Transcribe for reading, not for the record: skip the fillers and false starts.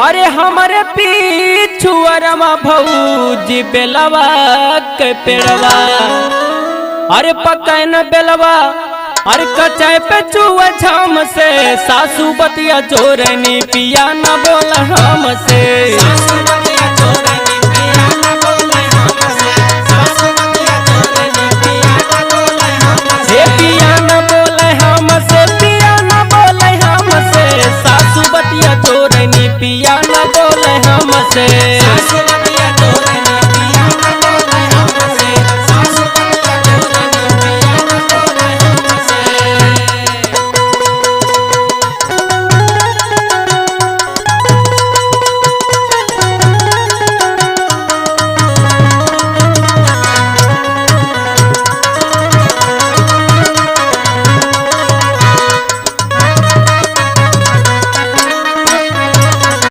अरे हमारे पीछुअरमा भौजी बेलवा के पेड़वा, अरे पकैन बेलवा, अरे कचाय पे चुआ झाम से सासू बतिया जोरनी पिया न बोल हमसे। हे पिया न बोले हमसे, पिया न बोले हमसे, सासू बतिया जोरनी पिया